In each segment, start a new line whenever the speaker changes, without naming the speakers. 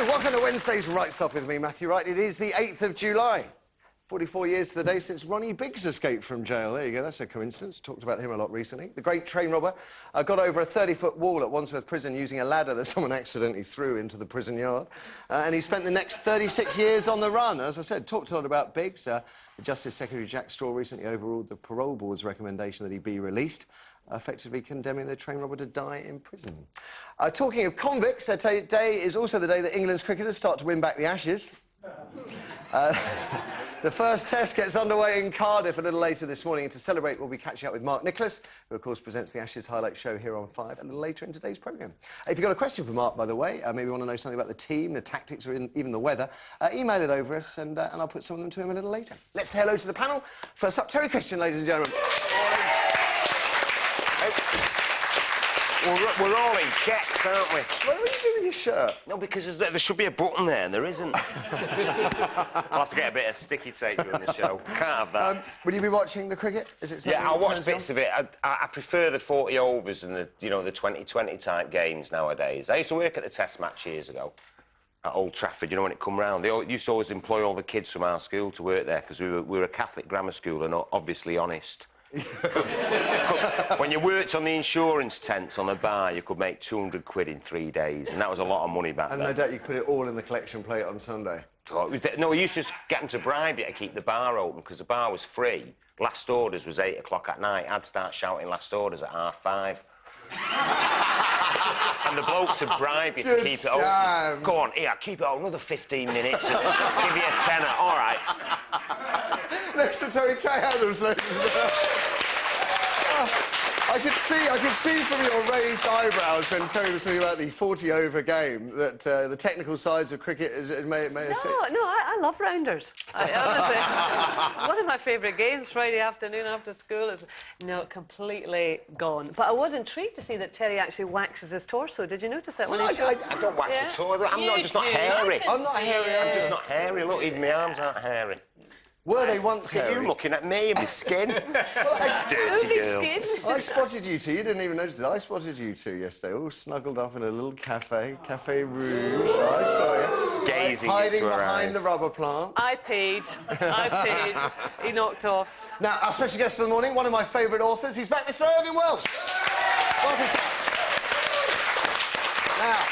Welcome to Wednesday's Right Stuff with me, Matthew Wright. It is the 8th of July. 44 years to the day since Ronnie Biggs escaped from jail. There you go, that's a coincidence. Talked about him a lot recently. The great train robber got over a 30-foot wall at Wandsworth Prison using a ladder that someone accidentally threw into the prison yard. And he spent the next 36 years on the run. As I said, talked a lot about Biggs. The Justice Secretary Jack Straw recently overruled the parole board's recommendation that he be released, effectively condemning the train robber to die in prison. Talking of convicts, today is also the day that England's cricketers start to win back the Ashes. The first test gets underway in Cardiff a little later this morning, and to celebrate, we'll be catching up with Mark Nicholas, who, of course, presents the Ashes Highlight Show here on 5 a little later in today's programme. If you've got a question for Mark, by the way, maybe want to know something about the team, the tactics, or even the weather, email it over us, and I'll put some of them to him a little later. Let's say hello to the panel. First up, Terry Christian, ladies and gentlemen.
We're all in checks, aren't we?
What are you doing with your shirt?
No, because there should be a button there, and there isn't. I'll have to get a bit of sticky tape during the show. Can't have that.
Will you be watching the cricket? Is it something
yeah, I'll watch
turns
bits
on?
of it. I prefer the 40 overs and the 2020 type games nowadays. I used to work at the Test match years ago at Old Trafford. You know, when it come round, they used to always employ all the kids from our school to work there because we were a Catholic grammar school and obviously honest. When you worked on the insurance tents on a bar, you could make 200 quid in 3 days, and that was a lot of money back then.
And no doubt you could put it all in the collection plate on Sunday.
No, we used to just get them to bribe you to keep the bar open, because the bar was free. Last orders was 8 o'clock at night. I'd start shouting last orders at 5:30. And the bloke to bribe you to keep it open. Go on, here, keep it open another 15 minutes and give you a tenner. All right.
Next to Terry K. Adams, ladies and gentlemen. I could see from your raised eyebrows when Terry was talking about the 40-over game that the technical sides of cricket may have seen.
No, I love rounders. Honestly, one of my favourite games, Friday afternoon after school, is completely gone. But I was intrigued to see that Terry actually waxes his torso. Did you notice that?
Well, I don't wax the torso. I'm just not hairy.
I'm not hairy.
I'm just not hairy. Look, even my arms aren't hairy.
Were they once hairy?
You looking at me and my skin? Well, dirty
Only
girl.
skin.
I spotted you two. You didn't even notice it. I spotted you two yesterday, all snuggled up in a little cafe, Cafe Rouge. I saw you.
Gazing
hiding
into her
behind
eyes.
the rubber plant.
I paid. He knocked off.
Now, our special guest for the morning, one of my favourite authors. He's back, Mr. Irvine Welsh. Welcome, sir. Now,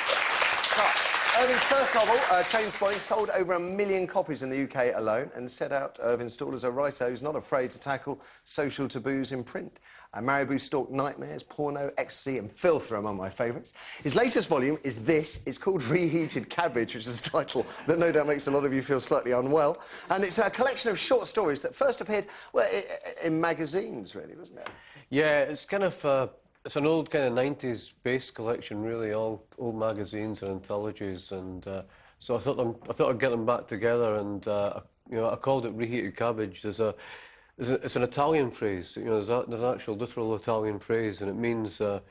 Irvine's first novel, Trainspotting, sold over 1 million copies in the UK alone and set out Irvine's stall as a writer who's not afraid to tackle social taboos in print. Marabou stalked nightmares, porno, ecstasy and filth are among my favourites. His latest volume is this. It's called Reheated Cabbage, which is a title that no doubt makes a lot of you feel slightly unwell. And it's a collection of short stories that first appeared, well, in magazines, really, wasn't it?
Yeah, it's kind of... It's an old kind of 90s-based collection, really, all old magazines and anthologies, and so I thought I'd get them back together, and I called it Reheated Cabbage. It's an Italian phrase, there's an actual literal Italian phrase, and it means they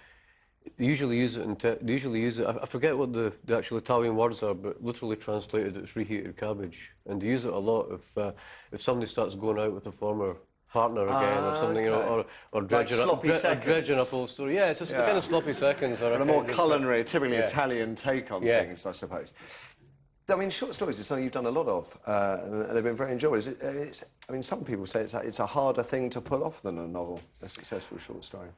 usually use it. I forget what the actual Italian words are, but literally translated, it's reheated cabbage, and they use it a lot if somebody starts going out with a former partner again or something,
okay.
or dredging up old story. Yeah, it's just the kind of sloppy seconds. Or
and a more culinary, typically
yeah.
Italian take on things, I suppose. I mean, short stories is something you've done a lot of, and they've been very enjoyable. I mean, some people say it's a harder thing to pull off than a novel, a successful short story.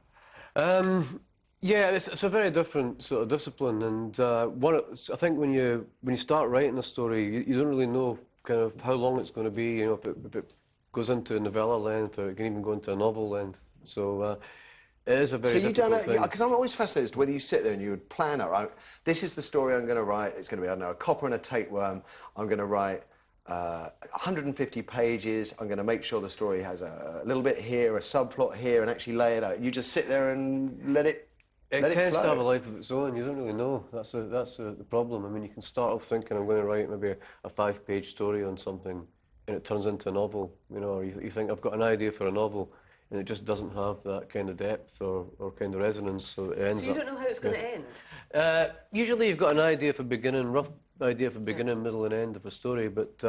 Yeah, it's a very different sort of discipline, and I think when you start writing a story, you don't really know kind of how long it's going to be. If it goes into a novella length, or it can even go into a novel length. So it is a very difficult thing.
Because I'm always fascinated as to whether you sit there and you would plan out, right, this is the story I'm going to write. It's going to be, I don't know, a copper and a tapeworm. I'm going to write 150 pages. I'm going to make sure the story has a little bit here, a subplot here, and actually lay it out. You just sit there and let it
tends to have a life of its own. You don't really know. That's the problem. I mean, you can start off thinking I'm going to write maybe a 5-page story on something, and it turns into a novel, or you think, I've got an idea for a novel, and it just doesn't have that kind of depth or kind of resonance, so it ends up...
So you don't know how it's going to end?
Usually you've got an idea for beginning, rough idea for beginning, middle and end of a story, but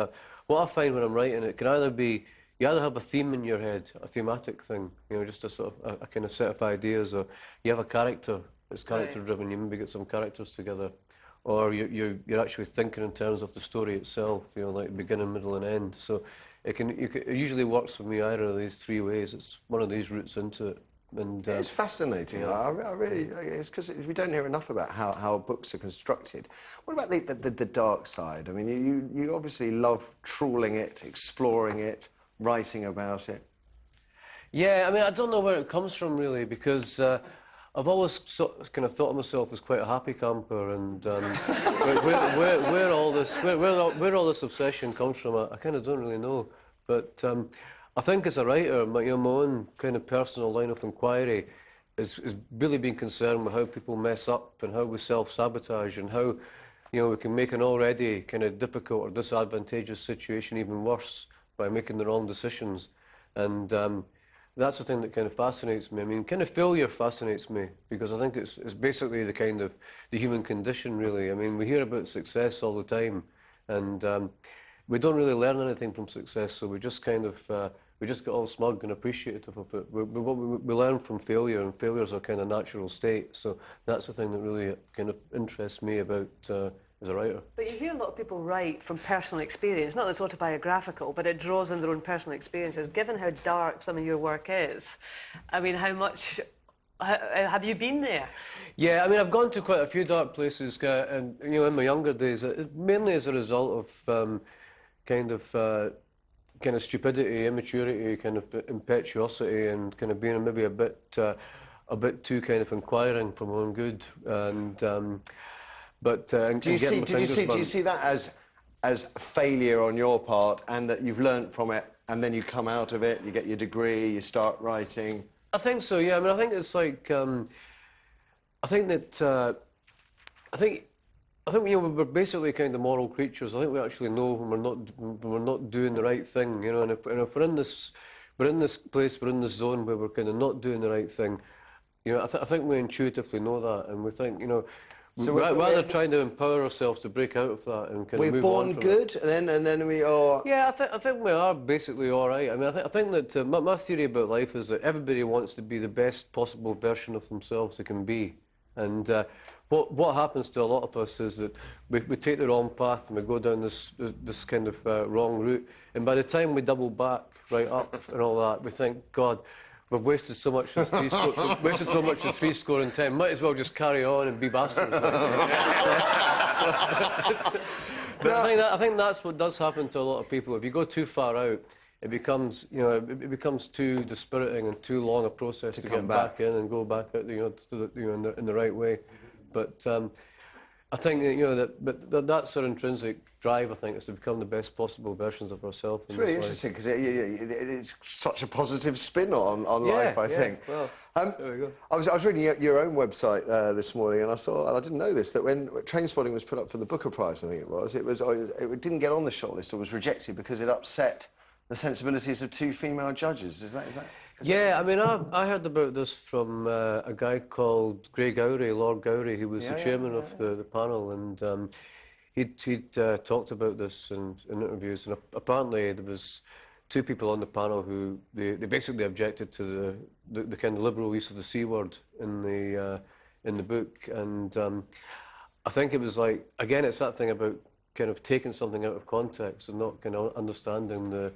what I find when I'm writing it can either be, you either have a theme in your head, a thematic thing, just a sort of a kind of set of ideas, or you have a character, it's character-driven, you maybe get some characters together, or you're actually thinking in terms of the story itself, you know, like beginning, middle, and end. So it usually works for me either of these three ways. It's one of these routes into it. And
it's fascinating.
yeah.
I really, it's because we don't hear enough about how books are constructed. What about the dark side? I mean, you obviously love trawling it, exploring it, writing about it.
Yeah, I mean, I don't know where it comes from really, because I've always kind of thought of myself as quite a happy camper, and where all this obsession comes from, I kind of don't really know. But I think as a writer, my own kind of personal line of inquiry is really being concerned with how people mess up and how we self-sabotage and how, you know, we can make an already kind of difficult or disadvantageous situation even worse by making the wrong decisions. And that's the thing that kind of fascinates me. I mean, kind of failure fascinates me because I think it's basically the kind of the human condition, really. I mean, we hear about success all the time, and we don't really learn anything from success, so we just kind of we just get all smug and appreciative of it. We learn from failure, and failures are kind of natural state. So that's the thing that really kind of interests me about as a writer.
But you hear a lot of people write from personal experience, not that it's autobiographical, but it draws on their own personal experiences. Given how dark some of your work is, I mean, how much have you been there?
Yeah, I mean, I've gone to quite a few dark places, and you know, in my younger days, mainly as a result of kind of stupidity, immaturity, kind of impetuosity, and kind of being maybe a bit too kind of inquiring for my own good, and do you
see that as failure on your part, and that you've learnt from it, and then you come out of it, you get your degree, you start writing?
I think so. Yeah, I mean, I think it's like I think you know, we're basically kind of moral creatures. I think we actually know when we're not doing the right thing, you know. And if we're in this place, we're in this zone where we're kind of not doing the right thing, you know. I think we intuitively know that, and we think, you know, so rather trying to empower ourselves to break out of that and kind of move on.
We're born good, and then we are.
Yeah, I think we are basically all right. I mean, I think that my theory about life is that everybody wants to be the best possible version of themselves they can be, and what happens to a lot of us is that we take the wrong path and we go down this kind of wrong route, and by the time we double back right up and all that, we think, God, we've wasted so much this three score and 10. Might as well just carry on and be bastards. But I think that's what does happen to a lot of people. If you go too far out, it becomes, you know, it becomes too dispiriting and too long a process to get back in and go back out, you know, to the, you know, in the right way. But I think that, you know, that's our intrinsic drive, I think, is to become the best possible versions of ourselves.
It's really interesting because it's such a positive spin on life, I think.
Well, there we go.
I was reading your own website this morning, and I saw, and I didn't know this, that when Trainspotting was put up for the Booker Prize, I think it didn't get on the shortlist or was rejected because it upset the sensibilities of two female judges. Is that?
Yeah, I mean, I heard about this from a guy called Lord Gowrie, who was the chairman of the panel, and he'd talked about this in interviews, and apparently there was two people on the panel who they basically objected to the kind of liberal use of the C word in the book, and I think it was like, again, it's that thing about kind of taking something out of context and not kind of understanding the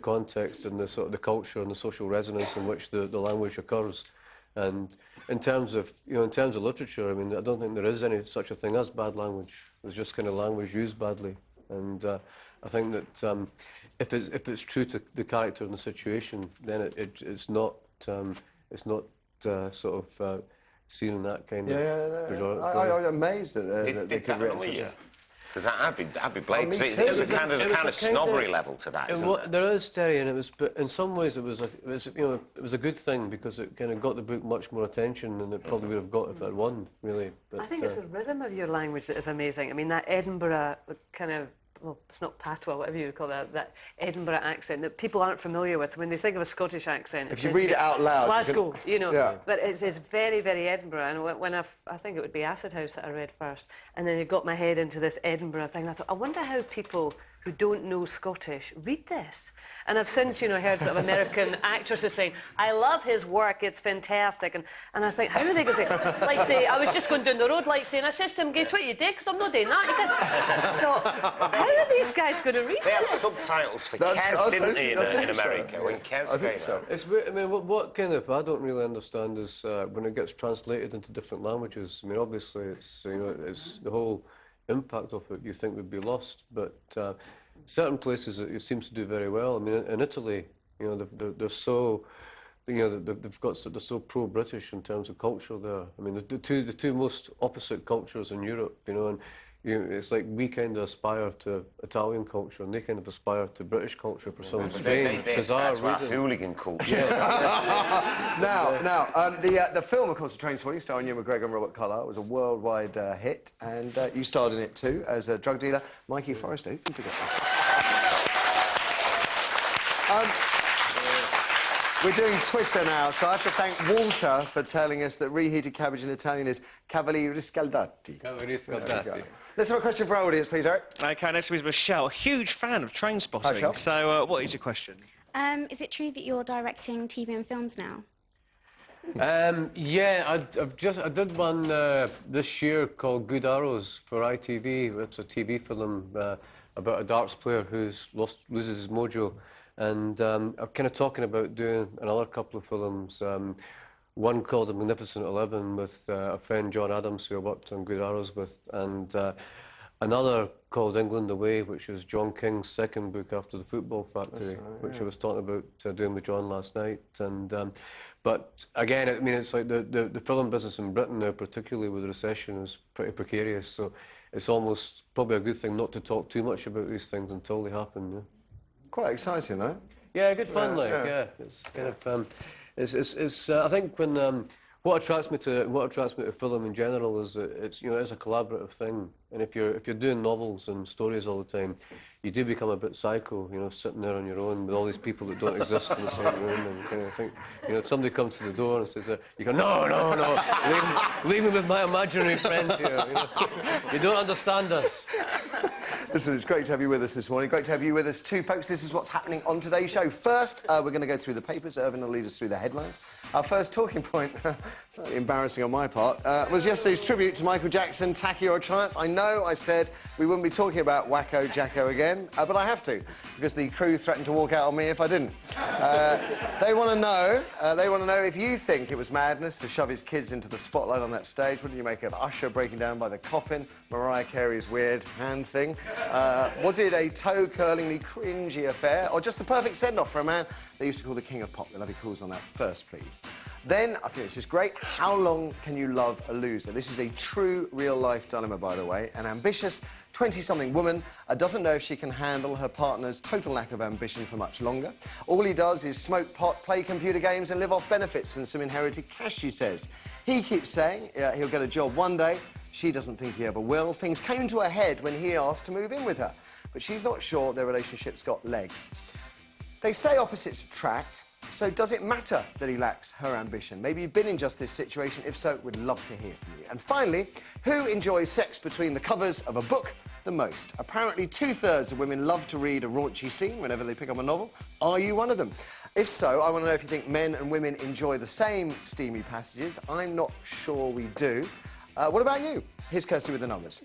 context and the sort of the culture and the social resonance in which the language occurs. And in terms of literature, I mean, I don't think there is any such a thing as bad language. There's just kind of language used badly. And I think that if it's true to the character and the situation, then it's not sort of seen in that kind of pejorative.
I'm amazed that they could read such a...
Because I'd be Blake. There's a kind of snobbery level to that, isn't there?
There is, Terry, and but in some ways it was a good thing because it kind of got the book much more attention than it probably would have got if it had won, really. But,
I think it's the rhythm of your language that is amazing. I mean, that Edinburgh kind of, well, it's not patois, whatever you call that Edinburgh accent that people aren't familiar with. When they think of a Scottish accent,
if you read it out loud,
Glasgow, you know.
Yeah.
But it's very, very Edinburgh. And when I think it would be Acid House that I read first, and then it got my head into this Edinburgh thing. I thought, I wonder how people who don't know Scottish read this. And I've since, you know, heard sort of American actresses saying, I love his work, it's fantastic. And I think, how are they going to, like, say, I was just going down the road, like, saying, I says to him, guess what you did? Because I'm not doing that. I thought, how are these guys going to read
They had
this?
subtitles for Kes, didn't they, in America, when Kes came out?
It's weird. I mean, what kind of I don't really understand is when it gets translated into different languages. I mean, obviously, it's you know, it's the whole impact of it you think would be lost, but certain places it seems to do very well. I mean, in Italy, you know, they're so, you know, they're so pro-British in terms of culture there. I mean, the two most opposite cultures in Europe, you know, and it's like we kind of aspire to Italian culture, and they kind of aspire to British culture for some strange, bizarre reason.
Hooligan culture.
The film, of course, Trainspotting, starring Ewan McGregor and Robert Carlyle, was a worldwide hit, and you starred in it too as a drug dealer, Mikey Forrester. Who can forget that? We're doing Twitter now, so I have to thank Walter for telling us that reheated cabbage in Italian is cavalieri riscaldati.
Cavalieri riscaldati.
Let's have a question for our audience, please, Eric.
OK, next is Michelle, a huge fan of Trainspotting.
Hi, Michelle.
So, what is your question?
Is it true that you're directing TV and films now?
Yeah, I did one this year called Good Arrows for ITV. It's a TV film about a darts player who loses his mojo. And I'm kind of talking about doing another couple of films. One called The Magnificent 11 with a friend, John Adams, who I worked on Good Arrows with, and another called England Away, which is John King's second book after The Football Factory, which I was talking about doing with John last night. And but again, I mean, it's like the film business in Britain now, particularly with the recession, is pretty precarious. So it's almost probably a good thing not to talk too much about these things until they happen. Yeah.
Quite exciting, though.
Yeah, good fun, It's kind of, it's I think when what attracts me to film in general is that it's, you know, it's a collaborative thing, and if you're doing novels and stories all the time, you do become a bit psycho, you know, sitting there on your own with all these people that don't exist in the same room, and kind of think, you know, if somebody comes to the door and says, you go, no, leave me with my imaginary friends here, you know, you don't understand us.
Listen, it's great to have you with us this morning. Great to have you with us too, folks. This is what's happening on today's show. First, we're going to go through the papers. Irvine will lead us through the headlines. Our first talking point, slightly embarrassing on my part, was yesterday's tribute to Michael Jackson, Tacky or a Triumph. I know I said we wouldn't be talking about Wacko Jacko again, but I have to, because the crew threatened to walk out on me if I didn't. They want to know if you think it was madness to shove his kids into the spotlight on that stage. What did you make of Usher breaking down by the coffin, Mariah Carey's weird hand thing? Was it a toe-curlingly cringy affair, or just the perfect send-off for a man they used to call the king of pop? We'll have your calls on that first, please. Then, I think this is great, how long can you love a loser? This is a true, real-life dilemma, by the way. An ambitious 20-something woman doesn't know if she can handle her partner's total lack of ambition for much longer. All he does is smoke pot, play computer games and live off benefits and some inherited cash, she says. He keeps saying he'll get a job one day. She doesn't think he ever will. Things came to a head when he asked to move in with her, but she's not sure their relationship's got legs. They say opposites attract, so does it matter that he lacks her ambition? Maybe you've been in just this situation. If so, we'd love to hear from you. And finally, who enjoys sex between the covers of a book the most? Apparently, 2/3 of women love to read a raunchy scene whenever they pick up a novel. Are you one of them? If so, I want to know if you think men and women enjoy the same steamy passages. I'm not sure we do. What about you? Here's Kirsty with the numbers.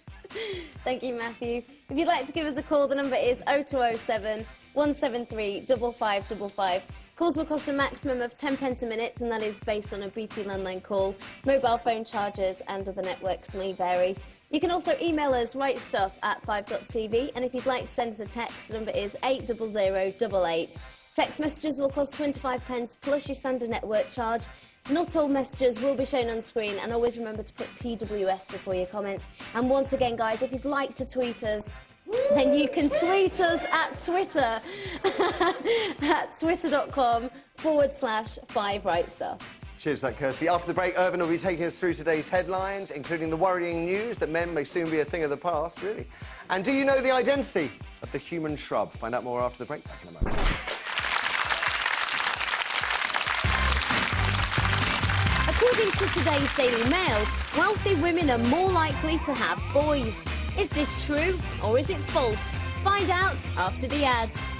Thank you, Matthew. If you'd like to give us a call, the number is 0207 173 5555. Calls will cost a maximum of 10 pence a minute, and that is based on a BT landline call. Mobile phone charges and other networks may vary. You can also email us writestuff@5.tv, and if you'd like to send us a text, the number is 80088. Text messages will cost 25 pence plus your standard network charge. Not all messages will be shown on screen, and always remember to put TWS before your comment. And once again, guys, if you'd like to tweet us, then you can tweet us at Twitter at twitter.com/5writestuff.
Cheers for that, Kirsty. After the break, Irvine will be taking us through today's headlines, including the worrying news that men may soon be a thing of the past, really. And do you know the identity of the human shrub? Find out more after the break. Back in a moment.
According to today's Daily Mail, wealthy women are more likely to have boys. Is this true or is it false? Find out after the ads.